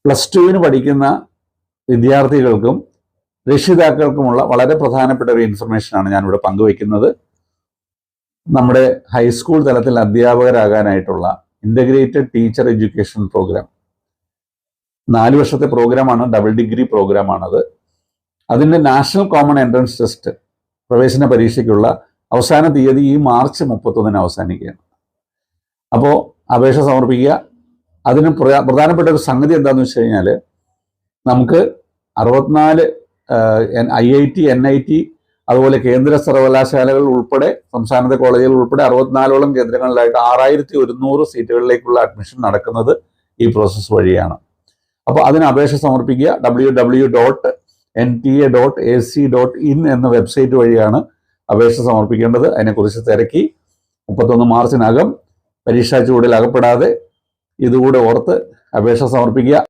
+2 പഠിക്കുന്ന വിദ്യാർത്ഥികൾക്കും രക്ഷിതാക്കൾക്കുമുള്ള വളരെ പ്രധാനപ്പെട്ട ഒരു ഇൻഫർമേഷനാണ് ഞാനിവിടെ പങ്കുവയ്ക്കുന്നത്. നമ്മുടെ ഹൈസ്കൂൾ തലത്തിൽ അധ്യാപകരാകാനായിട്ടുള്ള ഇൻ്റഗ്രേറ്റഡ് ടീച്ചർ എഡ്യൂക്കേഷൻ പ്രോഗ്രാം 4 വർഷത്തെ പ്രോഗ്രാമാണ്, ഡബിൾ ഡിഗ്രി പ്രോഗ്രാമാണത്. അതിൻ്റെ നാഷണൽ കോമൺ എൻട്രൻസ് ടെസ്റ്റ് പ്രവേശന പരീക്ഷയ്ക്കുള്ള അവസാന തീയതി ഈ മാർച്ച് 31 അവസാനിക്കുകയാണ്. അപ്പോൾ അപേക്ഷ സമർപ്പിക്കുക. അതിന് പ്രധാനപ്പെട്ട ഒരു സംഗതി എന്താണെന്ന് വെച്ച് കഴിഞ്ഞാൽ, നമുക്ക് 64 IIT NIT അതുപോലെ കേന്ദ്ര സർവകലാശാലകൾ ഉൾപ്പെടെ സംസ്ഥാനത്തെ കോളേജുകൾ ഉൾപ്പെടെ 64ഓളം കേന്ദ്രങ്ങളിലായിട്ട് 6100 സീറ്റുകളിലേക്കുള്ള അഡ്മിഷൻ നടക്കുന്നത് ഈ പ്രോസസ്സ് വഴിയാണ്. അപ്പോൾ അതിന് അപേക്ഷ സമർപ്പിക്കുക. www.nta.ac.in എന്ന വെബ്സൈറ്റ് വഴിയാണ് അപേക്ഷ സമർപ്പിക്കേണ്ടത്. അതിനെക്കുറിച്ച് തിരക്കി 31 മാർച്ചിനകം പരീക്ഷാ ചൂടിൽ അകപ്പെടാതെ ഇതുകൂടെ ഓർത്ത് അപേക്ഷ സമർപ്പിക്കുക.